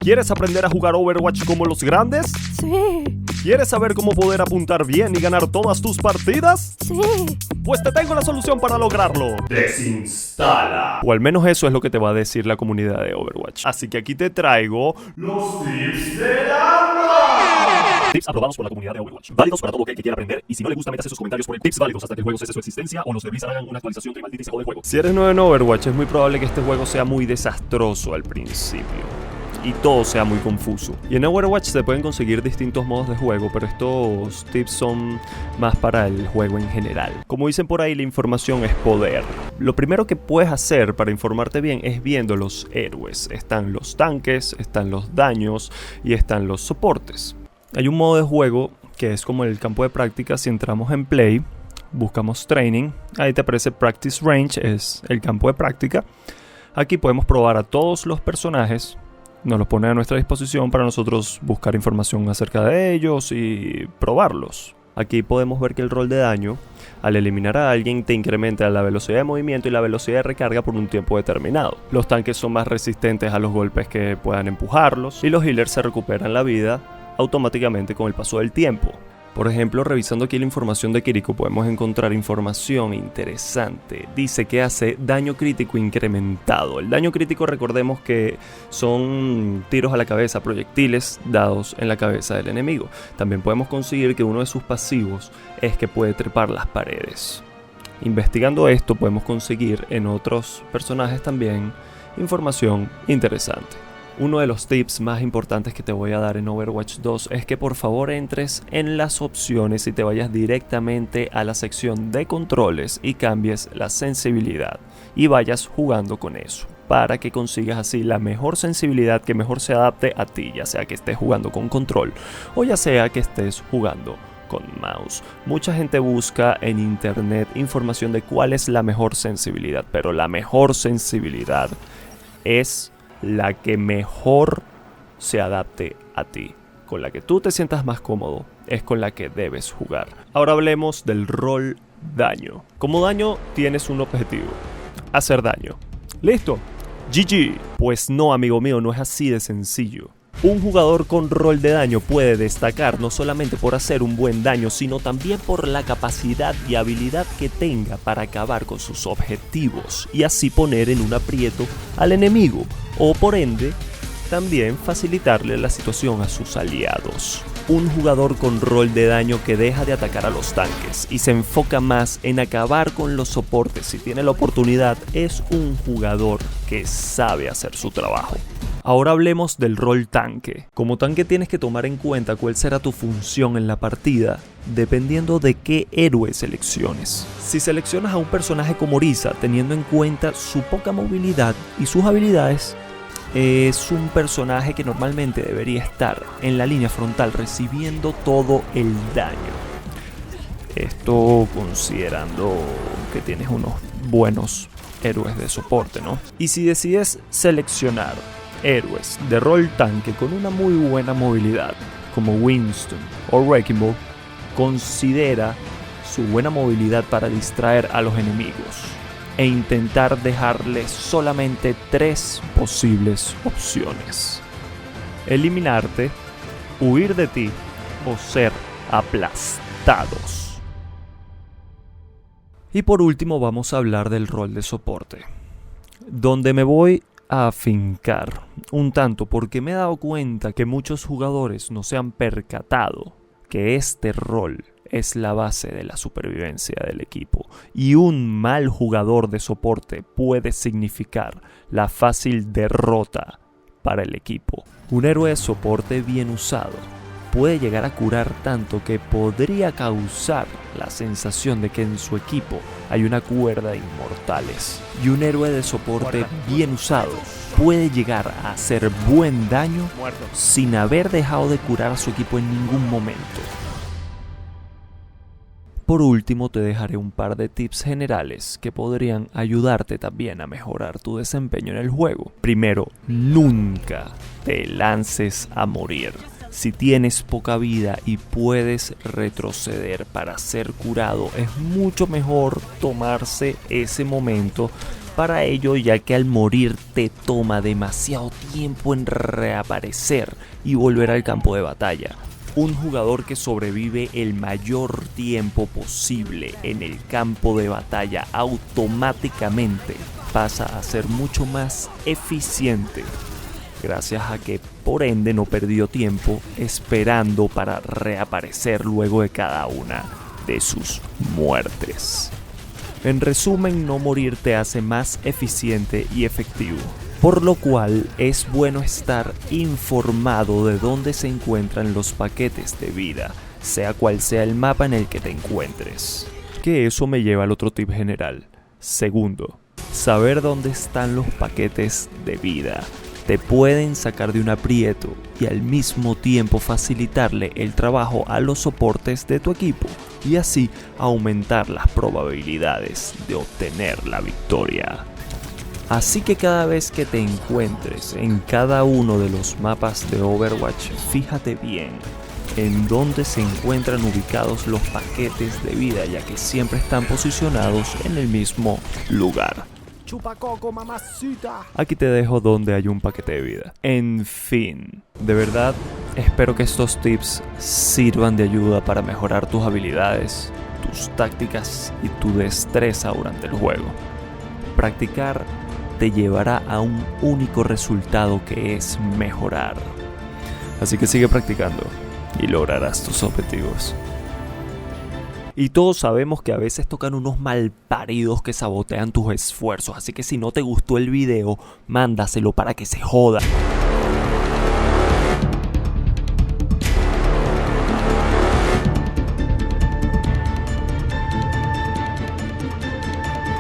¿Quieres aprender a jugar Overwatch como los grandes? Sí. ¿Quieres saber cómo poder apuntar bien y ganar todas tus partidas? Sí. Pues te tengo la solución para lograrlo. Desinstala. O al menos eso es lo que te va a decir la comunidad de Overwatch. Así que aquí te traigo los tips de Alma. Tips aprobados por la comunidad de Overwatch. Válidos para todo aquel que quiera aprender. Y si no le gusta, métase sus comentarios por el tips válidos hasta que el juego cese su existencia o los de Blizzard hagan una actualización que maldita y se jode el juego. Si eres nuevo en Overwatch, es muy probable que este juego sea muy desastroso al principio y todo sea muy confuso. Y en Overwatch se pueden conseguir distintos modos de juego, pero estos tips son más para el juego en general. Como dicen por ahí, la información es poder. Lo primero que puedes hacer para informarte bien es viendo los héroes. Están los tanques, están los daños y están los soportes. Hay un modo de juego que es como el campo de práctica. Si entramos en Play, buscamos Training, ahí te aparece Practice Range, es el campo de práctica. Aquí podemos probar a todos los personajes. Nos los pone a nuestra disposición para nosotros buscar información acerca de ellos y probarlos. Aquí podemos ver que el rol de daño, al eliminar a alguien, te incrementa la velocidad de movimiento y la velocidad de recarga por un tiempo determinado. Los tanques son más resistentes a los golpes que puedan empujarlos y los healers se recuperan la vida automáticamente con el paso del tiempo. Por ejemplo, revisando aquí la información de Kiriko podemos encontrar información interesante. Dice que hace daño crítico incrementado. El daño crítico, recordemos que son tiros a la cabeza, proyectiles dados en la cabeza del enemigo. También podemos conseguir que uno de sus pasivos es que puede trepar las paredes. Investigando esto podemos conseguir en otros personajes también información interesante. Uno de los tips más importantes que te voy a dar en Overwatch 2 es que por favor entres en las opciones y te vayas directamente a la sección de controles y cambies la sensibilidad y vayas jugando con eso para que consigas así la mejor sensibilidad que mejor se adapte a ti, ya sea que estés jugando con control o ya sea que estés jugando con mouse. Mucha gente busca en internet información de cuál es la mejor sensibilidad, pero la mejor sensibilidad es la que mejor se adapte a ti, con la que tú te sientas más cómodo, es con la que debes jugar. Ahora hablemos del rol daño. Como daño tienes un objetivo: hacer daño. ¿Listo? GG. Pues no, amigo mío, no es así de sencillo. Un jugador con rol de daño puede destacar no solamente por hacer un buen daño, sino también por la capacidad y habilidad que tenga para acabar con sus objetivos y así poner en un aprieto al enemigo, o por ende, también facilitarle la situación a sus aliados. Un jugador con rol de daño que deja de atacar a los tanques y se enfoca más en acabar con los soportes si tiene la oportunidad es un jugador que sabe hacer su trabajo. Ahora hablemos del rol tanque. Como tanque tienes que tomar en cuenta cuál será tu función en la partida, dependiendo de qué héroe selecciones. Si seleccionas a un personaje como Orisa, teniendo en cuenta su poca movilidad y sus habilidades, es un personaje que normalmente debería estar en la línea frontal recibiendo todo el daño. Esto considerando que tienes unos buenos héroes de soporte, ¿no? Y si decides seleccionar héroes de rol tanque con una muy buena movilidad, como Winston o Wrecking Ball, considera su buena movilidad para distraer a los enemigos e intentar dejarles solamente 3 posibles opciones: eliminarte, huir de ti o ser aplastados. Y por último vamos a hablar del rol de soporte, donde me voy a afincar un tanto porque me he dado cuenta que muchos jugadores no se han percatado que este rol es la base de la supervivencia del equipo y un mal jugador de soporte puede significar la fácil derrota para el equipo. Un héroe de soporte bien usado puede llegar a curar tanto que podría causar la sensación de que en su equipo hay una cuerda de inmortales. Y un héroe de soporte bien usado puede llegar a hacer buen daño sin haber dejado de curar a su equipo en ningún momento. Por último, te dejaré un par de tips generales que podrían ayudarte también a mejorar tu desempeño en el juego. Primero, nunca te lances a morir. Si tienes poca vida y puedes retroceder para ser curado, es mucho mejor tomarse ese momento para ello, ya que al morir te toma demasiado tiempo en reaparecer y volver al campo de batalla. Un jugador que sobrevive el mayor tiempo posible en el campo de batalla automáticamente pasa a ser mucho más eficiente, gracias a que por ende no perdió tiempo esperando para reaparecer luego de cada una de sus muertes. En resumen, no morir te hace más eficiente y efectivo, por lo cual es bueno estar informado de dónde se encuentran los paquetes de vida, sea cual sea el mapa en el que te encuentres. Que eso me lleva al otro tip general. Segundo, saber dónde están los paquetes de vida te pueden sacar de un aprieto y al mismo tiempo facilitarle el trabajo a los soportes de tu equipo y así aumentar las probabilidades de obtener la victoria. Así que cada vez que te encuentres en cada uno de los mapas de Overwatch, fíjate bien en dónde se encuentran ubicados los paquetes de vida, ya que siempre están posicionados en el mismo lugar. Chupacoco, mamacita. Aquí te dejo donde hay un paquete de vida. En fin, de verdad espero que estos tips sirvan de ayuda para mejorar tus habilidades, tus tácticas y tu destreza durante el juego. Practicar te llevará a un único resultado, que es mejorar. Así que sigue practicando y lograrás tus objetivos. Y todos sabemos que a veces tocan unos malparidos que sabotean tus esfuerzos, así que si no te gustó el video, mándaselo para que se joda.